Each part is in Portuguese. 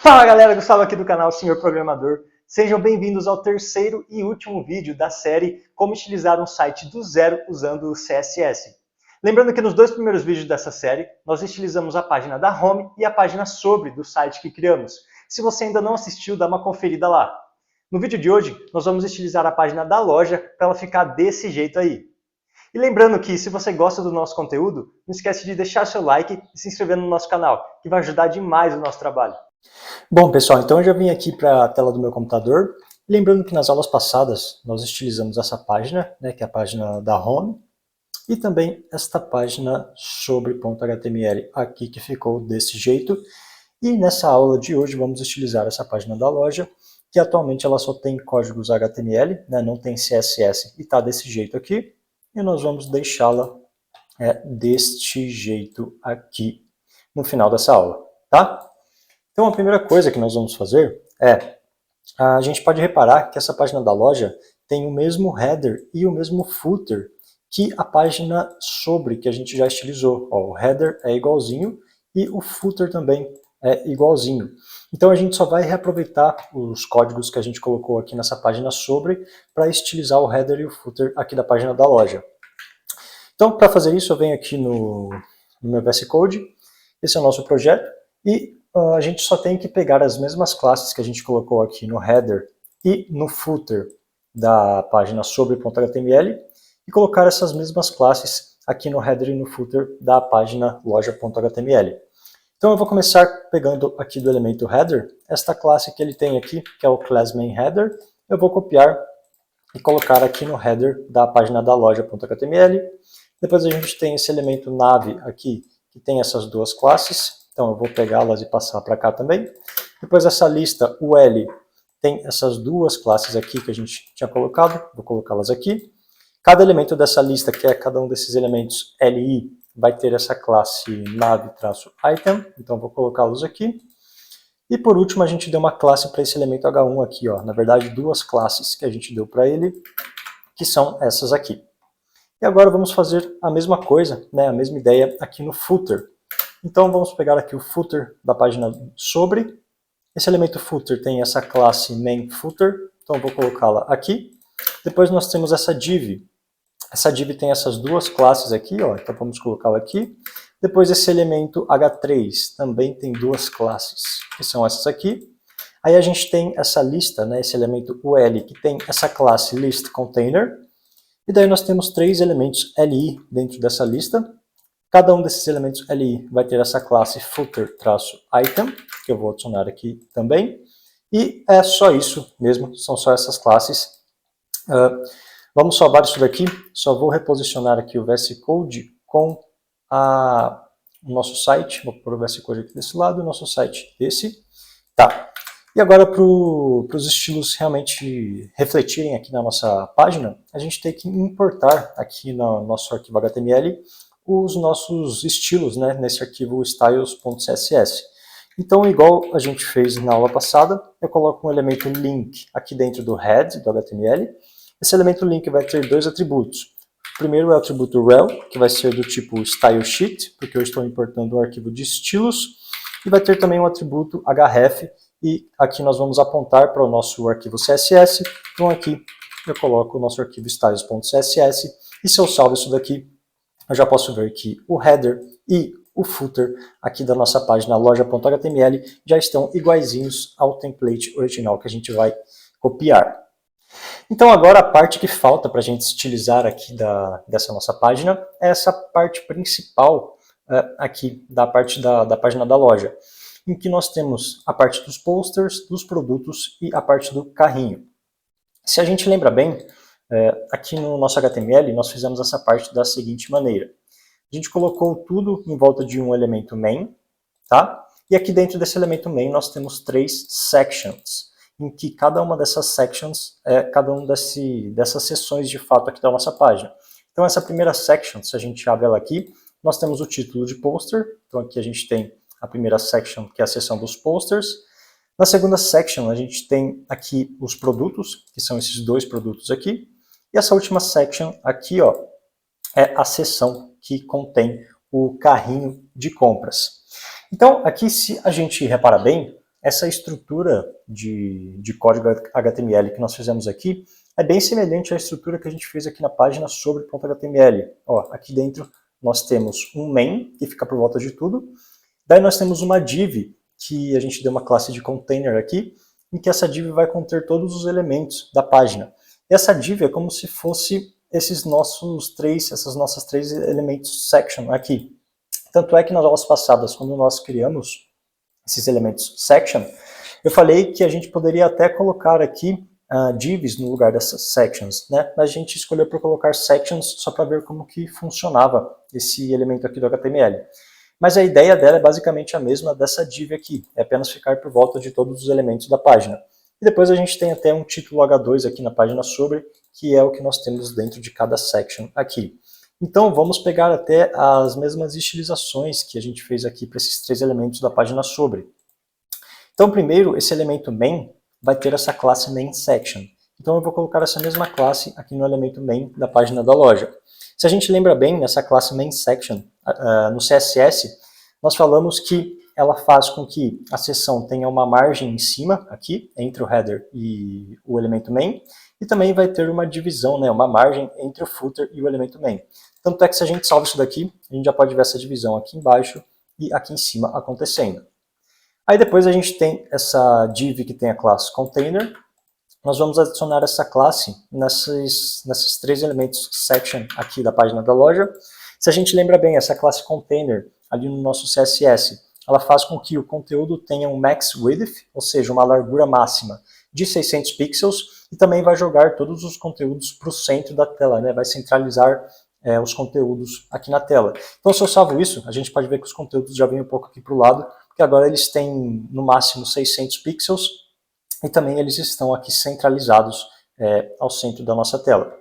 Fala galera, Gustavo aqui do canal Senhor Programador. Sejam bem-vindos ao terceiro e último vídeo da série Como utilizar um site do zero usando o CSS. Lembrando que nos dois primeiros vídeos dessa série, nós utilizamos a página da Home e a página sobre do site que criamos. Se você ainda não assistiu, dá uma conferida lá. No vídeo de hoje, nós vamos utilizar a página da loja para ela ficar desse jeito aí. E lembrando que, se você gosta do nosso conteúdo, não esquece de deixar seu like e se inscrever no nosso canal, que vai ajudar demais o nosso trabalho. Bom, pessoal, então eu já vim aqui para a tela do meu computador. Lembrando que nas aulas passadas nós utilizamos essa página, que é a página da Home, e também esta página sobre .html aqui, que ficou desse jeito. E nessa aula de hoje vamos utilizar essa página da loja, que atualmente ela só tem códigos HTML, não tem CSS, e está desse jeito aqui. E nós vamos deixá-la deste jeito aqui no final dessa aula, tá? Então a primeira coisa que nós vamos fazer a gente pode reparar que essa página da loja tem o mesmo header e o mesmo footer que a página sobre que a gente já estilizou. O header é igualzinho e o footer também é igualzinho. Então a gente só vai reaproveitar os códigos que a gente colocou aqui nessa página sobre para estilizar o header e o footer aqui da página da loja. Então para fazer isso eu venho aqui no meu VS Code, esse é o nosso projeto, e a gente só tem que pegar as mesmas classes que a gente colocou aqui no header e no footer da página sobre.html e colocar essas mesmas classes aqui no header e no footer da página loja.html. Então eu vou começar pegando aqui do elemento header, esta classe que ele tem aqui, que é o class_main_header, eu vou copiar e colocar aqui no header da página da loja.html. Depois a gente tem esse elemento nave aqui, que tem essas duas classes, então eu vou pegá-las e passar para cá também. Depois essa lista, o L, tem essas duas classes aqui que a gente tinha colocado, vou colocá-las aqui. Cada elemento dessa lista, que é cada um desses elementos LI, vai ter essa classe nave-item, então vou colocá-los aqui. E por último a gente deu uma classe para esse elemento H1 aqui, na verdade duas classes que a gente deu para ele, que são essas aqui. E agora vamos fazer a mesma coisa, a mesma ideia aqui no footer. Então vamos pegar aqui o footer da página sobre. Esse elemento footer tem essa classe main_footer, então eu vou colocá-la aqui. Depois nós temos essa div. Essa div tem essas duas classes aqui, então vamos colocá-la aqui. Depois esse elemento h3 também tem duas classes, que são essas aqui. Aí a gente tem essa lista, esse elemento ul, que tem essa classe list_container. E daí nós temos três elementos li dentro dessa lista. Cada um desses elementos li vai ter essa classe footer-item, que eu vou adicionar aqui também. E é só isso mesmo, são só essas classes. Vamos salvar isso daqui, só vou reposicionar aqui o VS Code com o nosso site. Vou pôr o VS Code aqui desse lado e o nosso site desse. Tá. E agora, para os estilos realmente refletirem aqui na nossa página, a gente tem que importar aqui no nosso arquivo HTML os nossos estilos, nesse arquivo styles.css. Então, igual a gente fez na aula passada, eu coloco um elemento link aqui dentro do head do HTML. Esse elemento link vai ter dois atributos. O primeiro é o atributo rel, que vai ser do tipo stylesheet, porque eu estou importando um arquivo de estilos. E vai ter também um atributo href, e aqui nós vamos apontar para o nosso arquivo CSS. Então aqui eu coloco o nosso arquivo styles.css, e se eu salvo isso daqui, eu já posso ver que o header e o footer aqui da nossa página loja.html já estão iguaizinhos ao template original que a gente vai copiar. Então agora a parte que falta para a gente estilizar aqui dessa nossa página é essa parte principal aqui da parte da página da loja, em que nós temos a parte dos posters, dos produtos e a parte do carrinho. Se a gente lembra bem, aqui no nosso HTML nós fizemos essa parte da seguinte maneira. A gente colocou tudo em volta de um elemento main, tá? E aqui dentro desse elemento main nós temos três sections, em que cada uma dessas sections é cada uma dessas seções de fato aqui da nossa página. Então essa primeira section, se a gente abre ela aqui, nós temos o título de poster, então aqui a gente tem a primeira section, que é a seção dos posters. Na segunda section a gente tem aqui os produtos, que são esses dois produtos aqui. E essa última section aqui, é a seção que contém o carrinho de compras. Então, aqui, se a gente reparar bem, essa estrutura de código HTML que nós fizemos aqui é bem semelhante à estrutura que a gente fez aqui na página sobre .html. Ó, aqui dentro nós temos um main, que fica por volta de tudo. Daí nós temos uma div, que a gente deu uma classe de container aqui, em que essa div vai conter todos os elementos da página. E essa div é como se fosse esses nossas três elementos section aqui. Tanto é que nas aulas passadas, quando nós criamos esses elementos section, eu falei que a gente poderia até colocar aqui divs no lugar dessas sections, né? Mas a gente escolheu por colocar sections só para ver como que funcionava esse elemento aqui do HTML. Mas a ideia dela é basicamente a mesma dessa div aqui, é apenas ficar por volta de todos os elementos da página. E depois a gente tem até um título H2 aqui na página sobre, que é o que nós temos dentro de cada section aqui. Então vamos pegar até as mesmas estilizações que a gente fez aqui para esses três elementos da página sobre. Então primeiro, esse elemento main vai ter essa classe main section. Então eu vou colocar essa mesma classe aqui no elemento main da página da loja. Se a gente lembra bem, nessa classe main section, no CSS, nós falamos que ela faz com que a seção tenha uma margem em cima, aqui, entre o header e o elemento main, e também vai ter uma divisão, né, uma margem entre o footer e o elemento main. Tanto é que se a gente salva isso daqui, a gente já pode ver essa divisão aqui embaixo e aqui em cima acontecendo. Aí depois a gente tem essa div que tem a classe container. Nós vamos adicionar essa classe nesses três elementos section aqui da página da loja. Se a gente lembra bem, essa classe container ali no nosso CSS, ela faz com que o conteúdo tenha um max width, ou seja, uma largura máxima de 600 pixels, e também vai jogar todos os conteúdos para o centro da tela, né? Vai centralizar os conteúdos aqui na tela. Então se eu salvo isso, a gente pode ver que os conteúdos já vêm um pouco aqui para o lado, porque agora eles têm no máximo 600 pixels, e também eles estão aqui centralizados ao centro da nossa tela.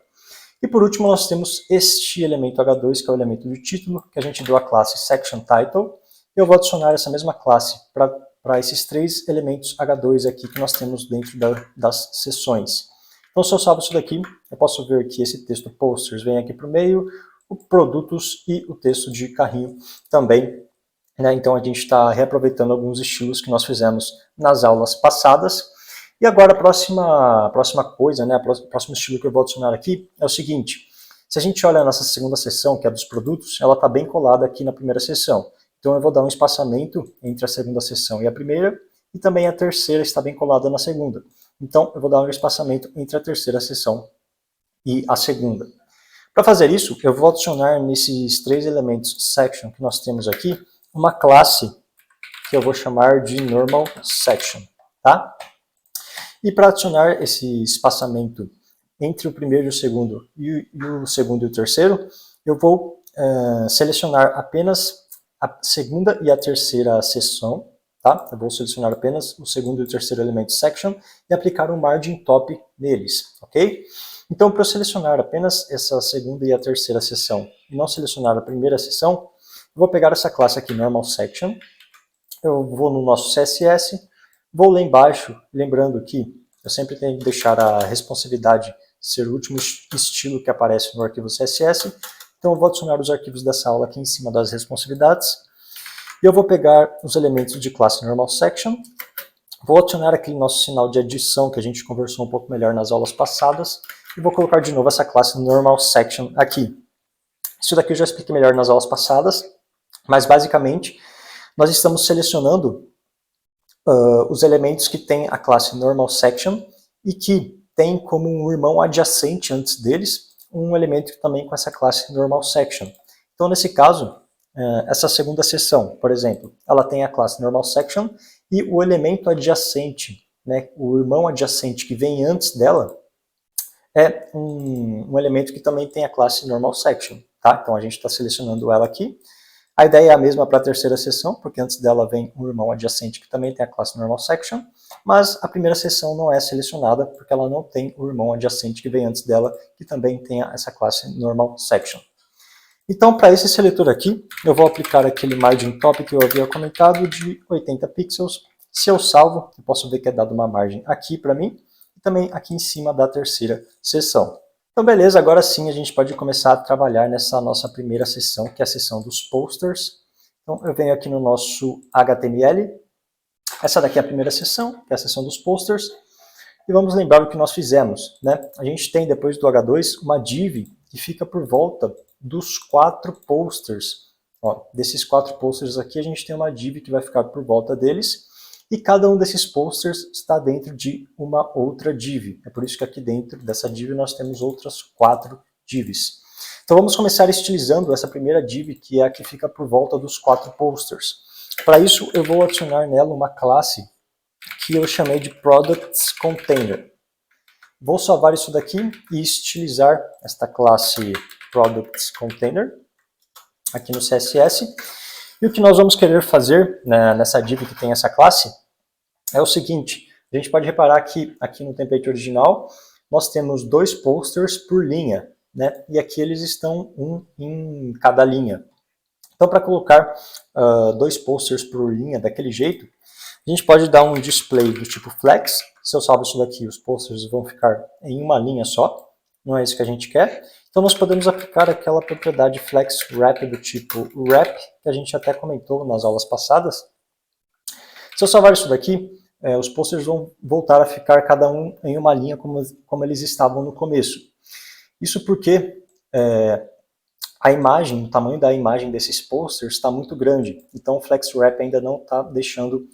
E por último nós temos este elemento H2, que é o elemento do título, que a gente deu a classe SectionTitle. Eu vou adicionar essa mesma classe para esses três elementos H2 aqui que nós temos dentro das seções. Então se eu salvo isso daqui, eu posso ver que esse texto posters vem aqui para o meio, o produtos e o texto de carrinho também. Então a gente está reaproveitando alguns estilos que nós fizemos nas aulas passadas. E agora a próxima coisa, né, o próximo estilo que eu vou adicionar aqui é o seguinte. Se a gente olha nessa segunda seção, que é dos produtos, ela está bem colada aqui na primeira seção. Então eu vou dar um espaçamento entre a segunda seção e a primeira, e também a terceira está bem colada na segunda. Então eu vou dar um espaçamento entre a terceira seção e a segunda. Para fazer isso, eu vou adicionar nesses três elementos section que nós temos aqui, uma classe que eu vou chamar de normal section, tá? E para adicionar esse espaçamento entre o primeiro e o segundo e o terceiro, eu vou selecionar apenas a segunda e a terceira seção, tá? Eu vou selecionar apenas o segundo e o terceiro elemento section e aplicar um margin top neles, ok? Então, para eu selecionar apenas essa segunda e a terceira seção e não selecionar a primeira seção, eu vou pegar essa classe aqui, normal section, eu vou no nosso CSS, vou lá embaixo, lembrando que eu sempre tenho que deixar a responsividade ser o último estilo que aparece no arquivo CSS. Então eu vou adicionar os arquivos dessa aula aqui em cima das responsividades. E eu vou pegar os elementos de classe normal section, vou adicionar aquele nosso sinal de adição que a gente conversou um pouco melhor nas aulas passadas, e vou colocar de novo essa classe normal section aqui. Isso daqui eu já expliquei melhor nas aulas passadas, mas basicamente nós estamos selecionando os elementos que têm a classe normal section e que tem como um irmão adjacente antes deles um elemento também com essa classe normal section. Então nesse caso, essa segunda seção, por exemplo, ela tem a classe normal section e o elemento adjacente, né, o irmão adjacente que vem antes dela é um elemento que também tem a classe normal section, tá? Então a gente está selecionando ela aqui. A ideia é a mesma para a terceira seção, porque antes dela vem um irmão adjacente que também tem a classe normal section, mas a primeira seção não é selecionada porque ela não tem o irmão adjacente que vem antes dela, que também tem essa classe normal section. Então, para esse seletor aqui, eu vou aplicar aquele margin top que eu havia comentado de 80 pixels. Se eu salvo, eu posso ver que é dado uma margem aqui para mim, e também aqui em cima da terceira seção. Então beleza, agora sim a gente pode começar a trabalhar nessa nossa primeira seção, que é a seção dos posters. Então eu venho aqui no nosso HTML, Essa daqui é a primeira seção, que é a seção dos posters. E vamos lembrar o que nós fizemos, né? A gente tem, depois do H2, uma div que fica por volta dos 4 posters. Ó, desses 4 posters aqui, a gente tem uma div que vai ficar por volta deles. E cada um desses posters está dentro de uma outra div. É por isso que aqui dentro dessa div nós temos outras 4 divs. Então vamos começar estilizando essa primeira div, que é a que fica por volta dos 4 posters. Para isso, eu vou adicionar nela uma classe que eu chamei de Products Container. Vou salvar isso daqui e estilizar esta classe Products Container aqui no CSS. E o que nós vamos querer fazer, né, nessa div que tem essa classe é o seguinte: a gente pode reparar que aqui no template original nós temos 2 posters por linha, né, e aqui eles estão um em cada linha. Então, para colocar 2 posters por linha daquele jeito, a gente pode dar um display do tipo flex. Se eu salvo isso daqui, os posters vão ficar em uma linha só. Não é isso que a gente quer. Então nós podemos aplicar aquela propriedade flex wrap do tipo wrap, que a gente até comentou nas aulas passadas. Se eu salvar isso daqui, os posters vão voltar a ficar cada um em uma linha como eles estavam no começo. Isso porque a imagem, o tamanho da imagem desses posters está muito grande. Então o flex wrap ainda não está deixando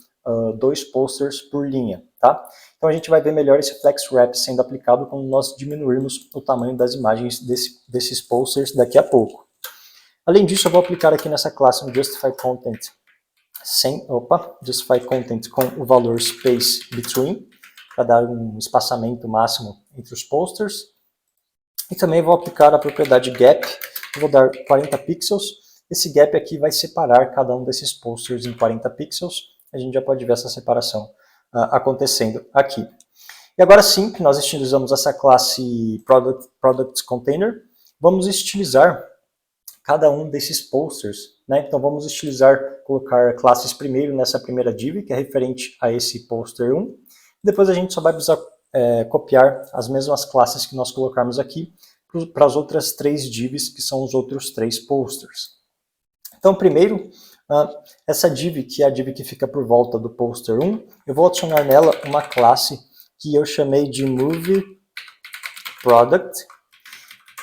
2 posters por linha, tá? Então a gente vai ver melhor esse flex wrap sendo aplicado quando nós diminuirmos o tamanho das imagens desses posters daqui a pouco. Além disso, eu vou aplicar aqui nessa classe um justify content justify content com o valor space between, para dar um espaçamento máximo entre os posters. E também vou aplicar a propriedade gap, eu vou dar 40 pixels. Esse gap aqui vai separar cada um desses posters em 40 pixels. A gente já pode ver essa separação acontecendo aqui. E agora sim, que nós estilizamos essa classe Products Container, vamos estilizar cada um desses posters, né? Então vamos estilizar, colocar classes primeiro nessa primeira div, que é referente a esse poster 1. Depois a gente só vai precisar copiar as mesmas classes que nós colocarmos aqui para as outras 3 divs, que são os outros 3 posters. Então primeiro, essa div, que é a div que fica por volta do poster 1, eu vou adicionar nela uma classe que eu chamei de Movie Product.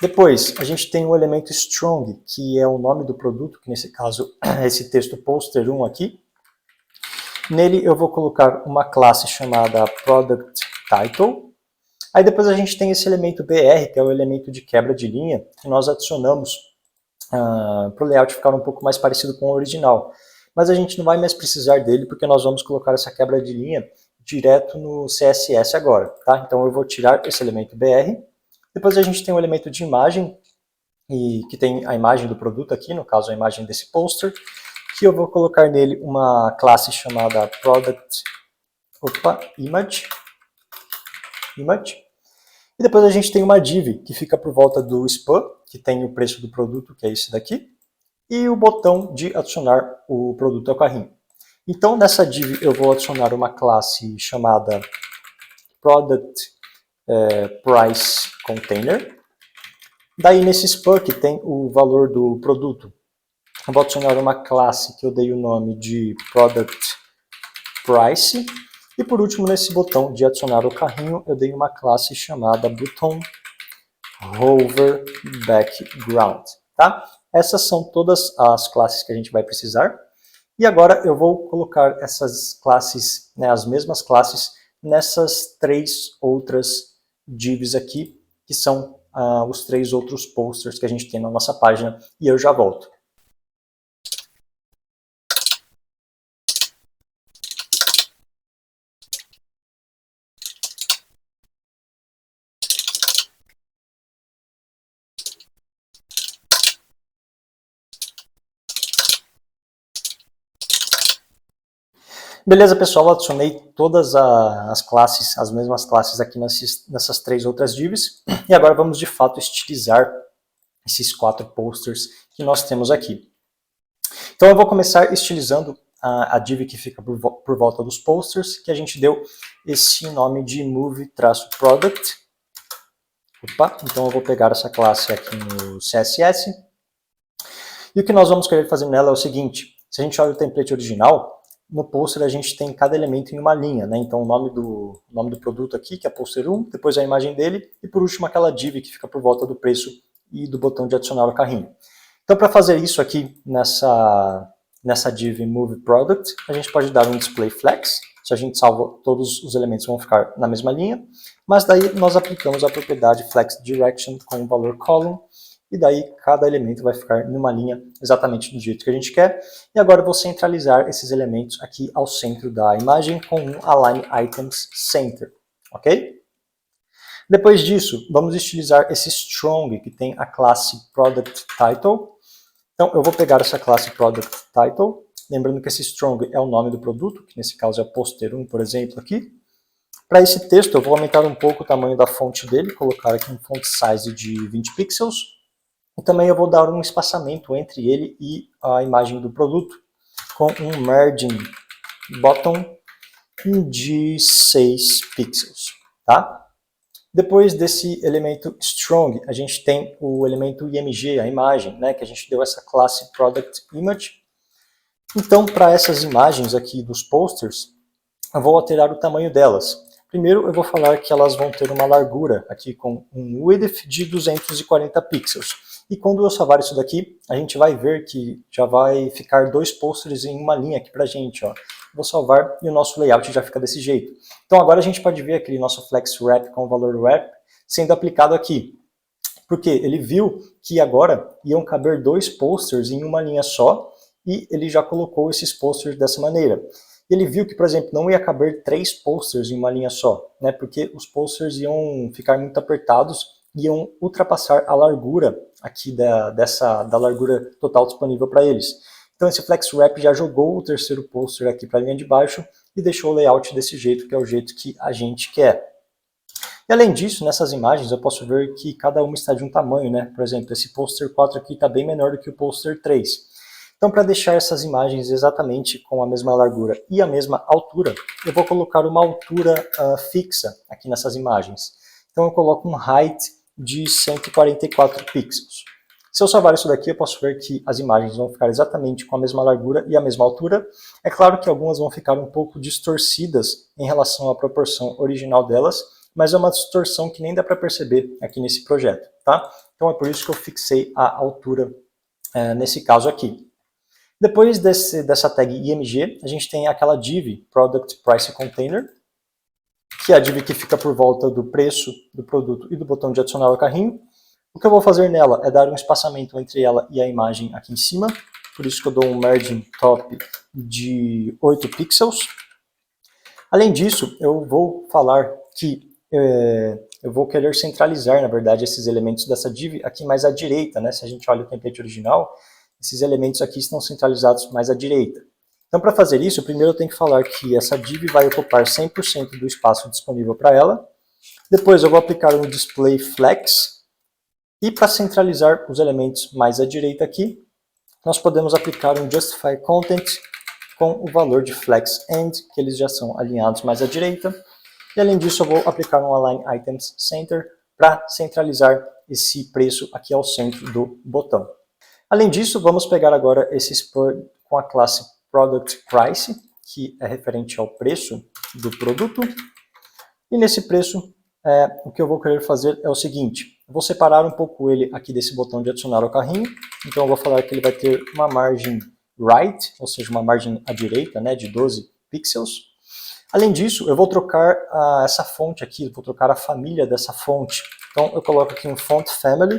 Depois, a gente tem o elemento strong, que é o nome do produto, que nesse caso é esse texto poster 1 aqui. Nele eu vou colocar uma classe chamada Product Title. Aí depois a gente tem esse elemento BR, que é o elemento de quebra de linha, que nós adicionamos para o layout ficar um pouco mais parecido com o original. Mas a gente não vai mais precisar dele, porque nós vamos colocar essa quebra de linha direto no CSS agora, tá? Então eu vou tirar esse elemento BR. Depois a gente tem o elemento de imagem, que tem a imagem do produto aqui, no caso a imagem desse poster, que eu vou colocar nele uma classe chamada Product Image. E depois a gente tem uma div que fica por volta do span, que tem o preço do produto, que é esse daqui, e o botão de adicionar o produto ao carrinho. Então nessa div eu vou adicionar uma classe chamada Product Price Container. Daí nesse span que tem o valor do produto, eu vou adicionar uma classe que eu dei o nome de Product Price. E por último, nesse botão de adicionar o carrinho, eu dei uma classe chamada Button Hover Background. Tá? Essas são todas as classes que a gente vai precisar. E agora eu vou colocar essas classes, né, as mesmas classes, nessas 3 outras divs aqui, que são os 3 outros posters que a gente tem na nossa página, e eu já volto. Beleza, pessoal, adicionei todas as classes, as mesmas classes aqui nessas 3 outras divs, e agora vamos de fato estilizar esses 4 posters que nós temos aqui. Então eu vou começar estilizando a div que fica por volta dos posters, que a gente deu esse nome de Movie-Product. Então eu vou pegar essa classe aqui no CSS, e o que nós vamos querer fazer nela é o seguinte: se a gente olha o template original, no pôster a gente tem cada elemento em uma linha, né? Então o nome do produto aqui, que é pôster 1, depois a imagem dele, e por último aquela div que fica por volta do preço e do botão de adicionar ao carrinho. Então para fazer isso aqui nessa div Move Product, a gente pode dar um display flex. Se a gente salva, todos os elementos vão ficar na mesma linha, mas daí nós aplicamos a propriedade flex direction com o valor column, e daí cada elemento vai ficar numa linha exatamente do jeito que a gente quer. E agora eu vou centralizar esses elementos aqui ao centro da imagem com um Align Items Center, ok? Depois disso, vamos estilizar esse Strong, que tem a classe Product Title. Então eu vou pegar essa classe Product Title, lembrando que esse Strong é o nome do produto, que nesse caso é Pôster 1, por exemplo, aqui. Para esse texto eu vou aumentar um pouco o tamanho da fonte dele, colocar aqui um font size de 20 pixels. E também eu vou dar um espaçamento entre ele e a imagem do produto, com um margin bottom de 6 pixels, tá? Depois desse elemento strong, a gente tem o elemento img, a imagem, né, que a gente deu essa classe product image. Então, para essas imagens aqui dos posters, eu vou alterar o tamanho delas. Primeiro, eu vou falar que elas vão ter uma largura aqui com um width de 240 pixels. E quando eu salvar isso daqui, a gente vai ver que já vai ficar 2 posters em uma linha aqui pra gente, ó. Vou salvar e o nosso layout já fica desse jeito. Então agora a gente pode ver aquele nosso flex wrap com o valor wrap sendo aplicado aqui. Porque ele viu que agora iam caber 2 posters em uma linha só e ele já colocou esses posters dessa maneira. Ele viu que, por exemplo, não ia caber 3 posters em uma linha só, né? Porque os posters iam ficar muito apertados, iam ultrapassar a largura aqui da largura total disponível para eles. Então esse Flex Wrap já jogou o terceiro poster aqui para a linha de baixo e deixou o layout desse jeito, que é o jeito que a gente quer. E além disso, nessas imagens eu posso ver que cada uma está de um tamanho, né? Por exemplo, esse poster 4 aqui está bem menor do que o poster 3. Então, para deixar essas imagens exatamente com a mesma largura e a mesma altura, eu vou colocar uma altura fixa aqui nessas imagens. Então eu coloco um height de 144 pixels. Se eu salvar isso daqui, eu posso ver que as imagens vão ficar exatamente com a mesma largura e a mesma altura. É claro que algumas vão ficar um pouco distorcidas em relação à proporção original delas, mas é uma distorção que nem dá para perceber aqui nesse projeto, tá? Então é por isso que eu fixei a altura nesse caso aqui. Depois dessa tag img, a gente tem aquela div Product Price Container, que é a div que fica por volta do preço do produto e do botão de adicionar ao carrinho. O que eu vou fazer nela é dar um espaçamento entre ela e a imagem aqui em cima, por isso que eu dou um margin top de 8 pixels. Além disso, eu vou falar que eu vou querer centralizar, na verdade, esses elementos dessa div aqui mais à direita, né? Se a gente olha o template original, esses elementos aqui estão centralizados mais à direita. Então, para fazer isso, primeiro eu tenho que falar que essa div vai ocupar 100% do espaço disponível para ela. Depois eu vou aplicar um display flex. E para centralizar os elementos mais à direita aqui, nós podemos aplicar um justify content com o valor de flex end, que eles já são alinhados mais à direita. E além disso, eu vou aplicar um align items center para centralizar esse preço aqui ao centro do botão. Além disso, vamos pegar agora esse spur com a classe Product Price, que é referente ao preço do produto. E nesse preço, o que eu vou querer fazer é o seguinte, eu vou separar um pouco ele aqui desse botão de adicionar ao carrinho. Então eu vou falar que ele vai ter uma margem right, ou seja, uma margem à direita, né, de 12 pixels. Além disso, eu vou trocar essa fonte aqui, vou trocar a família dessa fonte. Então eu coloco aqui um font family,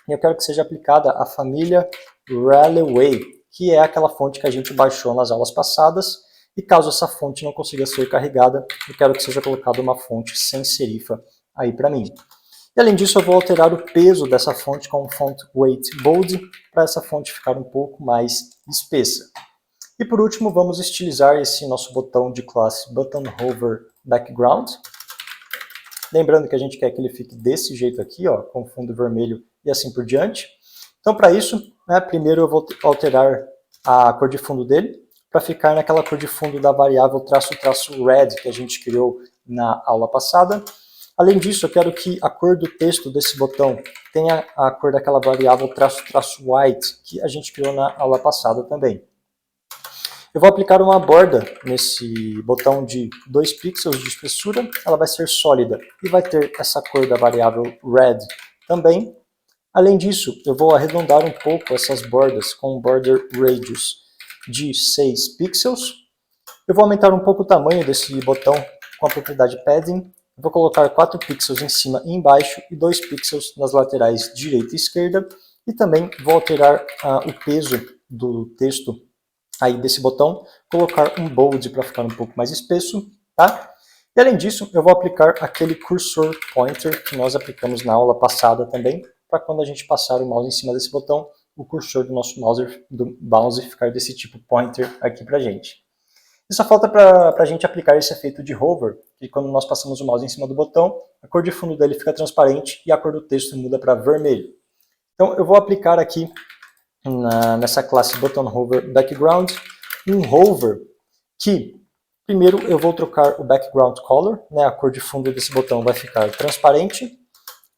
e eu quero que seja aplicada a família Railway, que é aquela fonte que a gente baixou nas aulas passadas, e caso essa fonte não consiga ser carregada, eu quero que seja colocada uma fonte sem serifa aí para mim. E além disso, eu vou alterar o peso dessa fonte com um font weight bold, para essa fonte ficar um pouco mais espessa. E por último, vamos estilizar esse nosso botão de classe Button Hover Background. Lembrando que a gente quer que ele fique desse jeito aqui, ó, com fundo vermelho e assim por diante. Então, para isso, primeiro eu vou alterar a cor de fundo dele, para ficar naquela cor de fundo da variável _red que a gente criou na aula passada. Além disso, eu quero que a cor do texto desse botão tenha a cor daquela variável _white que a gente criou na aula passada também. Eu vou aplicar uma borda nesse botão de 2 pixels de espessura, ela vai ser sólida e vai ter essa cor da variável red também. Além disso, eu vou arredondar um pouco essas bordas com um border radius de 6 pixels. Eu vou aumentar um pouco o tamanho desse botão com a propriedade padding. Eu vou colocar 4 pixels em cima e embaixo e 2 pixels nas laterais direita e esquerda. E também vou alterar o peso do texto aí desse botão, colocar um bold para ficar um pouco mais espesso, tá? E além disso, eu vou aplicar aquele cursor pointer que nós aplicamos na aula passada também, para quando a gente passar o mouse em cima desse botão, o cursor do nosso mouse ficar desse tipo pointer aqui pra gente. E só falta para a gente aplicar esse efeito de hover, que quando nós passamos o mouse em cima do botão, a cor de fundo dele fica transparente e a cor do texto muda para vermelho. Então eu vou aplicar aqui nessa classe button hover background um hover que primeiro eu vou trocar o background color, né, a cor de fundo desse botão vai ficar transparente.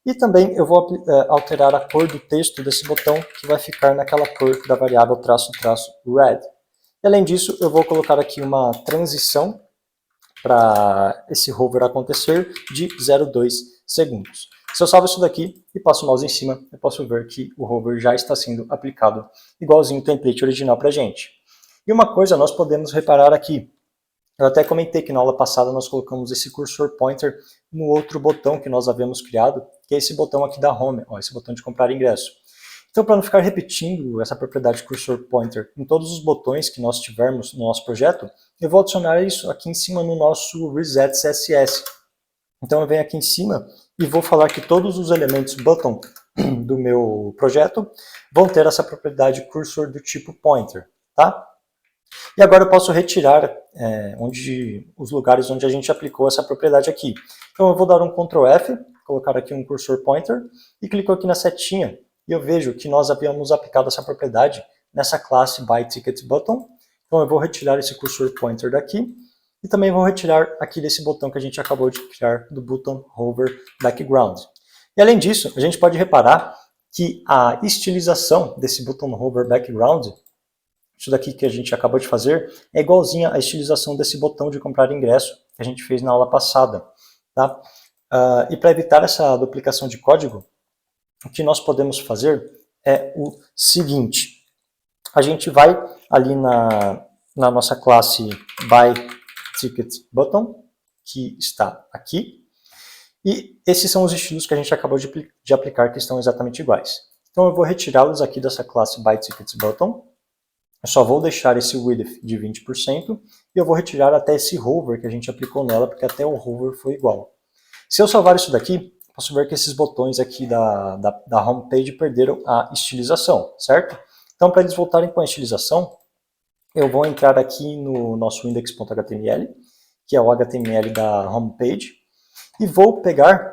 E também eu vou alterar a cor do texto desse botão, que vai ficar naquela cor da variável _red. E além disso, eu vou colocar aqui uma transição para esse hover acontecer de 0,2 segundos. Se eu salvo isso daqui e passo o mouse em cima, eu posso ver que o hover já está sendo aplicado igualzinho o template original para a gente. E uma coisa nós podemos reparar aqui, eu até comentei que na aula passada nós colocamos esse cursor pointer no outro botão que nós havíamos criado, que é esse botão aqui da home, ó, esse botão de comprar ingresso. Então, para não ficar repetindo essa propriedade cursor pointer em todos os botões que nós tivermos no nosso projeto, eu vou adicionar isso aqui em cima no nosso reset CSS. Então eu venho aqui em cima e vou falar que todos os elementos button do meu projeto vão ter essa propriedade cursor do tipo pointer, tá? E agora eu posso retirar os lugares onde a gente aplicou essa propriedade aqui. Então eu vou dar um Ctrl F, colocar aqui um cursor pointer, e clico aqui na setinha, e eu vejo que nós havíamos aplicado essa propriedade nessa classe byTicketButton. Então eu vou retirar esse cursor pointer daqui, e também vou retirar aqui desse botão que a gente acabou de criar do button hover background. E além disso, a gente pode reparar que a estilização desse button hover background, isso daqui que a gente acabou de fazer, é igualzinha à estilização desse botão de comprar ingresso que a gente fez na aula passada. Tá? E para evitar essa duplicação de código, o que nós podemos fazer é o seguinte. A gente vai ali na nossa classe byTicketButton, que está aqui, e esses são os estilos que a gente acabou de aplicar, que estão exatamente iguais. Então eu vou retirá-los aqui dessa classe byTicketButton. Eu só vou deixar esse width de 20% e eu vou retirar até esse hover que a gente aplicou nela, porque até o hover foi igual. Se eu salvar isso daqui, posso ver que esses botões aqui da homepage perderam a estilização, certo? Então, para eles voltarem com a estilização, eu vou entrar aqui no nosso index.html, que é o HTML da homepage, e vou pegar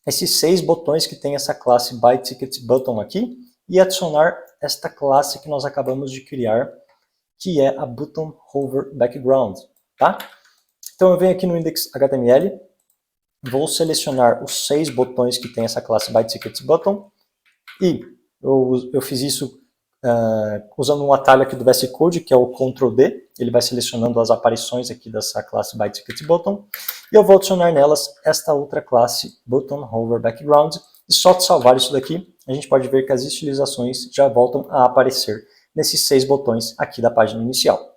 esses 6 botões que tem essa classe byTicketButton aqui, e adicionar esta classe que nós acabamos de criar, que é a button hover background, tá? Então eu venho aqui no index.html, vou selecionar os 6 botões que tem essa classe byTicketButton, e eu fiz isso usando um atalho aqui do VS Code, que é o Ctrl D, ele vai selecionando as aparições aqui dessa classe byTicketButton, e eu vou adicionar nelas esta outra classe button hover background, e só de salvar isso daqui, a gente pode ver que as estilizações já voltam a aparecer nesses 6 botões aqui da página inicial.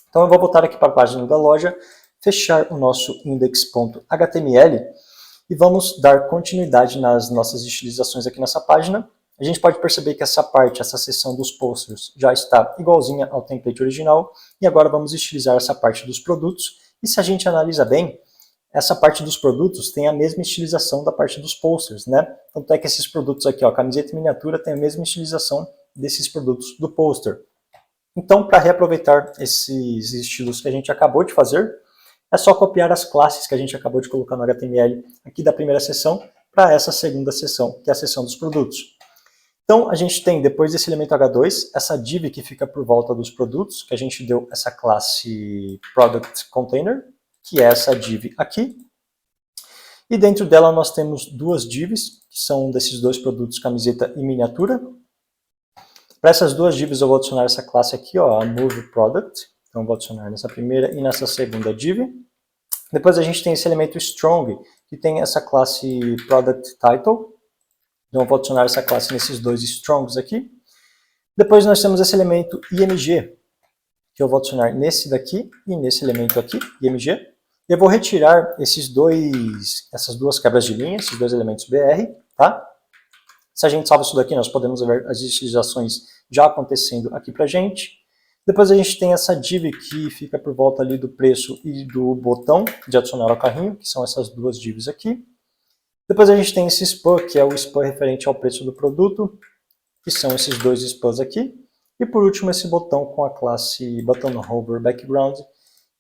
Então eu vou voltar aqui para a página da loja, fechar o nosso index.html e vamos dar continuidade nas nossas estilizações aqui nessa página. A gente pode perceber que essa seção dos posters já está igualzinha ao template original, e agora vamos estilizar essa parte dos produtos, e se a gente analisa bem, essa parte dos produtos tem a mesma estilização da parte dos posters, né? Tanto é que esses produtos aqui, ó, camiseta e miniatura, tem a mesma estilização desses produtos do poster. Então, para reaproveitar esses estilos que a gente acabou de fazer, é só copiar as classes que a gente acabou de colocar no HTML aqui da primeira seção para essa segunda seção, que é a seção dos produtos. Então, a gente tem, depois desse elemento H2, essa div que fica por volta dos produtos, que a gente deu essa classe Product Container, que é essa div aqui. E dentro dela nós temos 2 divs, que são desses 2 produtos, camiseta e miniatura. Para essas 2 divs eu vou adicionar essa classe aqui, ó, a MoveProduct, Então, vou adicionar nessa primeira e nessa segunda div. Depois a gente tem esse elemento strong, que tem essa classe product title. Então, eu vou adicionar essa classe nesses dois strongs aqui. Depois nós temos esse elemento img, que eu vou adicionar nesse daqui e nesse elemento aqui, img. Eu vou retirar essas duas quebras de linha, esses dois elementos br, tá? Se a gente salva isso daqui, nós podemos ver as utilizações já acontecendo aqui pra gente. Depois a gente tem essa div que fica por volta ali do preço e do botão de adicionar ao carrinho, que são essas duas divs aqui. Depois a gente tem esse span, que é o span referente ao preço do produto, que são esses dois spans aqui. E por último esse botão com a classe button hover background,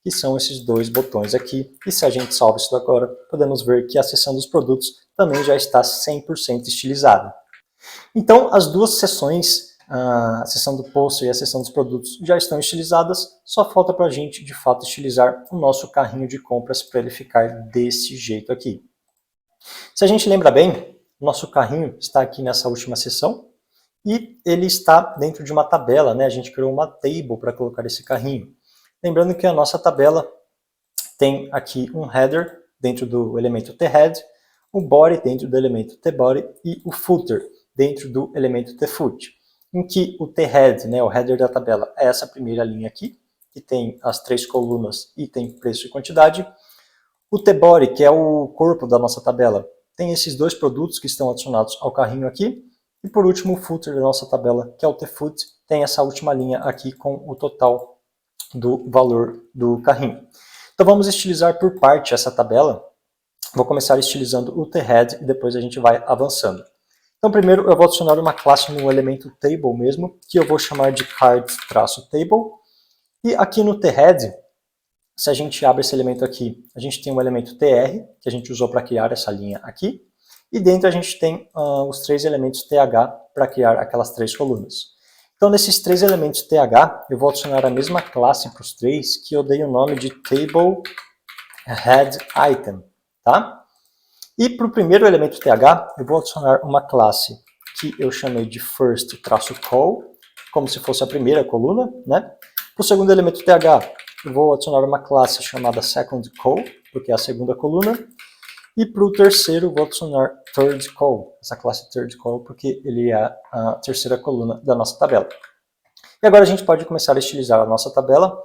que são esses dois botões aqui. E se a gente salva isso agora, podemos ver que a seção dos produtos também já está 100% estilizada. Então as duas seções, a seção do poster e a seção dos produtos, já estão estilizadas, só falta para a gente de fato estilizar o nosso carrinho de compras para ele ficar desse jeito aqui. Se a gente lembra bem, o nosso carrinho está aqui nessa última seção e ele está dentro de uma tabela, né? A gente criou uma table para colocar esse carrinho. Lembrando que a nossa tabela tem aqui um header dentro do elemento thead, o body dentro do elemento thebody e o footer dentro do elemento thefoot. Em que o thead, né, o header da tabela, é essa primeira linha aqui, que tem as três colunas e tem preço e quantidade. O thebody, que é o corpo da nossa tabela, tem esses dois produtos que estão adicionados ao carrinho aqui. E por último, o footer da nossa tabela, que é o thefoot, tem essa última linha aqui com o total do valor do carrinho. Então vamos estilizar por parte essa tabela. Vou começar estilizando o thead e depois a gente vai avançando. Então primeiro eu vou adicionar uma classe no elemento table mesmo, que eu vou chamar de card-table. E aqui no thead, se a gente abre esse elemento aqui, a gente tem um elemento tr, que a gente usou para criar essa linha aqui. E dentro a gente tem os três elementos th para criar aquelas três colunas. Então nesses três elementos th, eu vou adicionar a mesma classe para os três, que eu dei o nome de TableHeadItem, tá? E para o primeiro elemento th, eu vou adicionar uma classe que eu chamei de first-call, como se fosse a primeira coluna, né? Para o segundo elemento th, eu vou adicionar uma classe chamada second-call, porque é a segunda coluna. E para o terceiro, vou adicionar third-call, essa classe third-call, porque ele é a terceira coluna da nossa tabela. E agora a gente pode começar a estilizar a nossa tabela.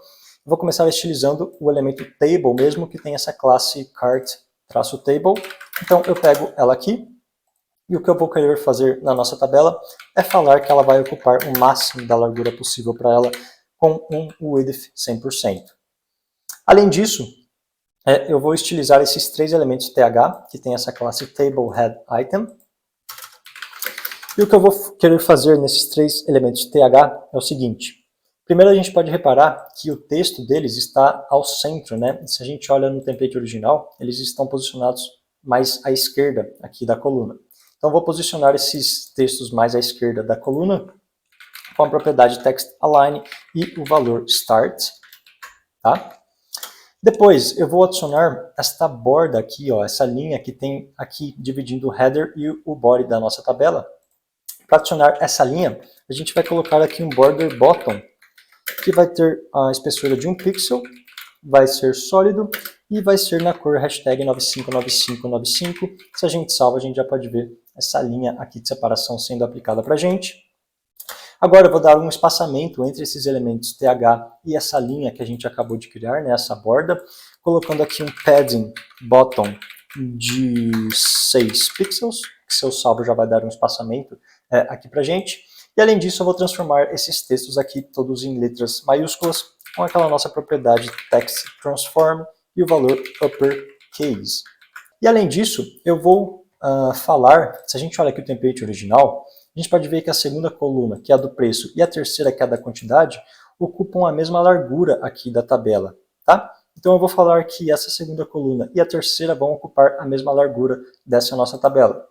Vou começar estilizando o elemento table mesmo, que tem essa classe cart-table. Então eu pego ela aqui, e o que eu vou querer fazer na nossa tabela é falar que ela vai ocupar o máximo da largura possível para ela, com um width 100%. Além disso, eu vou estilizar esses três elementos th, que tem essa classe TableHeadItem. E o que eu vou querer fazer nesses três elementos th é o seguinte. Primeiro a gente pode reparar que o texto deles está ao centro, né? Se a gente olha no template original, eles estão posicionados mais à esquerda aqui da coluna. Então vou posicionar esses textos mais à esquerda da coluna com a propriedade textAlign e o valor start, tá? Depois eu vou adicionar esta borda aqui, ó, essa linha que tem aqui dividindo o header e o body da nossa tabela. Para adicionar essa linha, a gente vai colocar aqui um border bottom, que vai ter a espessura de 1 pixel, vai ser sólido e vai ser na cor hashtag 959595. Se a gente salva, a gente já pode ver essa linha aqui de separação sendo aplicada para a gente. Agora eu vou dar um espaçamento entre esses elementos th e essa linha que a gente acabou de criar, né, essa borda, colocando aqui um padding bottom de 6 pixels, que se eu salvo já vai dar um espaçamento aqui pra gente. E além disso eu vou transformar esses textos aqui todos em letras maiúsculas, com aquela nossa propriedade text transform e o valor uppercase. E além disso, eu vou falar, se a gente olha aqui o template original, a gente pode ver que a segunda coluna, que é a do preço, e a terceira, que é a da quantidade, ocupam a mesma largura aqui da tabela, tá? Então eu vou falar que essa segunda coluna e a terceira vão ocupar a mesma largura dessa nossa tabela.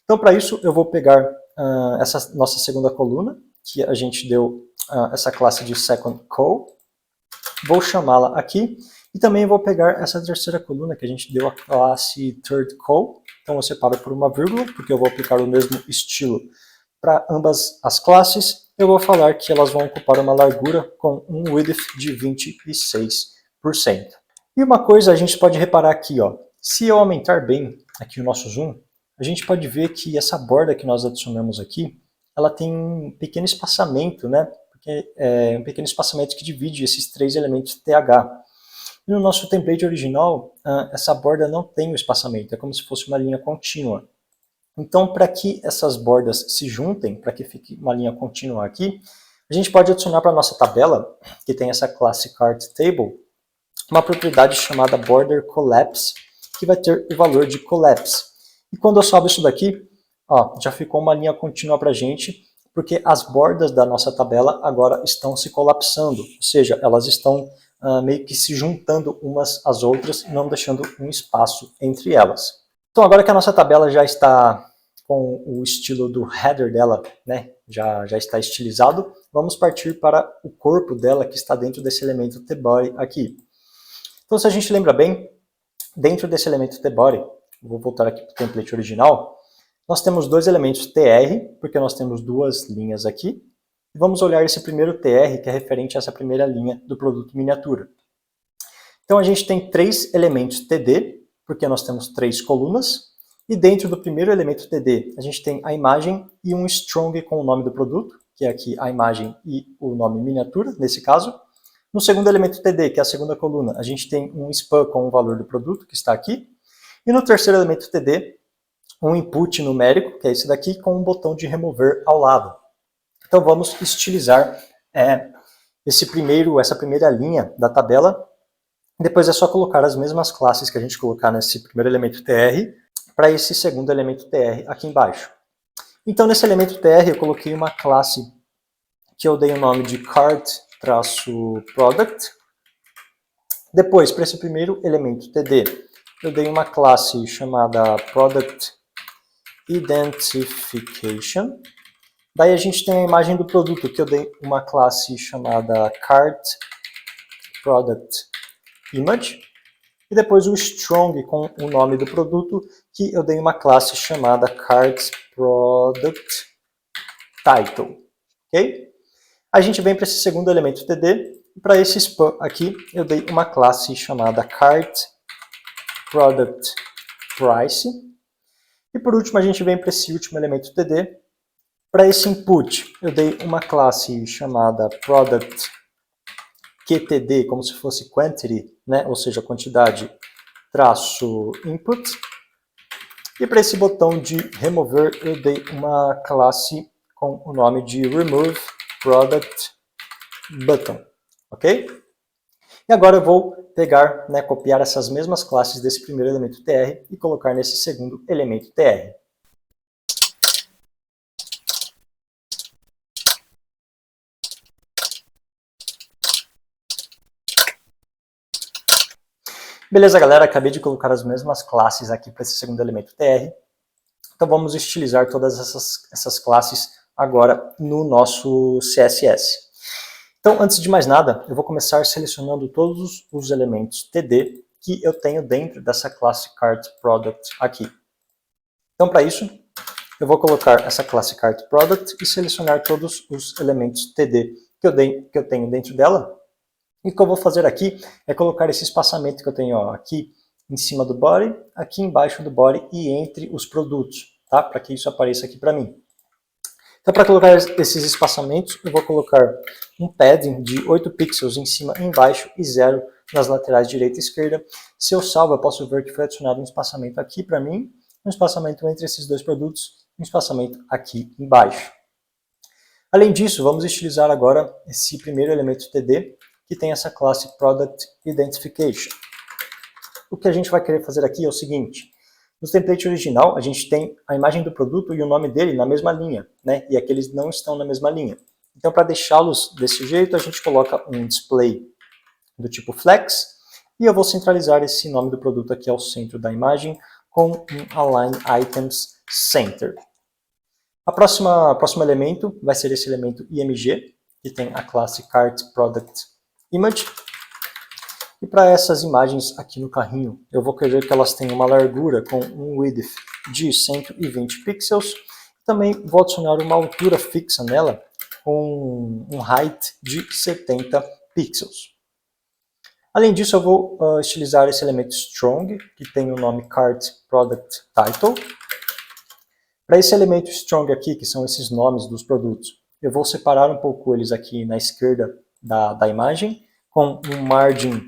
Então para isso eu vou pegar essa nossa segunda coluna, que a gente deu essa classe de second call, vou chamá-la aqui, e também vou pegar essa terceira coluna que a gente deu a classe third call, então eu separo por uma vírgula, porque eu vou aplicar o mesmo estilo para ambas as classes, eu vou falar que elas vão ocupar uma largura com um width de 26%. E uma coisa a gente pode reparar aqui, ó, se eu aumentar bem aqui o nosso zoom, a gente pode ver que essa borda que nós adicionamos aqui, ela tem um pequeno espaçamento, né? Porque é um pequeno espaçamento que divide esses três elementos TH. E no nosso template original, essa borda não tem o espaçamento, é como se fosse uma linha contínua. Então, para que essas bordas se juntem, para que fique uma linha contínua aqui, a gente pode adicionar para a nossa tabela, que tem essa classe Cart Table, uma propriedade chamada Border Collapse, que vai ter o valor de collapse. E quando eu salvo isso daqui, ó, já ficou uma linha contínua para a gente, porque as bordas da nossa tabela agora estão se colapsando, ou seja, elas estão meio que se juntando umas às outras, não deixando um espaço entre elas. Então agora que a nossa tabela já está com o estilo do header dela, né, já está estilizado, vamos partir para o corpo dela que está dentro desse elemento tBody aqui. Então se a gente lembra bem, dentro desse elemento tBody, vou voltar aqui para o template original, nós temos dois elementos tr, porque nós temos duas linhas aqui, e vamos olhar esse primeiro tr, que é referente a essa primeira linha do produto miniatura. Então a gente tem três elementos td, porque nós temos três colunas, e dentro do primeiro elemento td, a gente tem a imagem e um strong com o nome do produto, que é aqui a imagem e o nome miniatura, nesse caso. No segundo elemento td, que é a segunda coluna, a gente tem um span com o valor do produto, que está aqui. E no terceiro elemento td, um input numérico, que é esse daqui, com um botão de remover ao lado. Então vamos estilizar essa primeira linha da tabela. Depois é só colocar as mesmas classes que a gente colocar nesse primeiro elemento tr, para esse segundo elemento tr aqui embaixo. Então nesse elemento tr eu coloquei uma classe que eu dei o nome de cart-product. Depois, para esse primeiro elemento td, eu dei uma classe chamada product identification. Daí a gente tem a imagem do produto, que eu dei uma classe chamada cart-product-image. E depois o strong com o nome do produto, que eu dei uma classe chamada cart-product-title. Ok? A gente vem para esse segundo elemento td, e para esse span aqui, eu dei uma classe chamada cart-product-price. E por último, a gente vem para esse último elemento td. Para esse input, eu dei uma classe chamada product-qtd, como se fosse quantity, né? Ou seja, quantidade, traço input. E para esse botão de remover, eu dei uma classe com o nome de removeProductButton. Ok? E agora eu vou pegar, né, copiar essas mesmas classes desse primeiro elemento tr e colocar nesse segundo elemento tr. Beleza, galera, acabei de colocar as mesmas classes aqui para esse segundo elemento tr. Então vamos estilizar todas essas classes agora no nosso CSS. Então, antes de mais nada, eu vou começar selecionando todos os elementos td que eu tenho dentro dessa classe cart-product aqui. Então, para isso, eu vou colocar essa classe cart-product e selecionar todos os elementos td que eu tenho dentro dela. E o que eu vou fazer aqui é colocar esse espaçamento que eu tenho, ó, aqui em cima do body, aqui embaixo do body e entre os produtos, tá? Para que isso apareça aqui para mim. Então, para colocar esses espaçamentos, eu vou colocar um padding de 8 pixels em cima e embaixo e 0 nas laterais direita e esquerda. Se eu salvo, eu posso ver que foi adicionado um espaçamento aqui para mim, um espaçamento entre esses dois produtos, um espaçamento aqui embaixo. Além disso, vamos estilizar agora esse primeiro elemento td, que tem essa classe Product Identification. O que a gente vai querer fazer aqui é o seguinte: no template original, a gente tem a imagem do produto e o nome dele na mesma linha, né? E aqui eles não estão na mesma linha. Então, para deixá-los desse jeito, a gente coloca um display do tipo flex, e eu vou centralizar esse nome do produto aqui ao centro da imagem com um Align Items Center. O próximo elemento vai ser esse elemento img, que tem a classe cart-product-image. E para essas imagens aqui no carrinho, eu vou querer que elas tenham uma largura com um width de 120 pixels. Também vou adicionar uma altura fixa nela um height de 70 pixels. Além disso, eu vou estilizar esse elemento strong, que tem o nome cart product title. Para esse elemento strong aqui, que são esses nomes dos produtos, eu vou separar um pouco eles aqui na esquerda da imagem, com um margin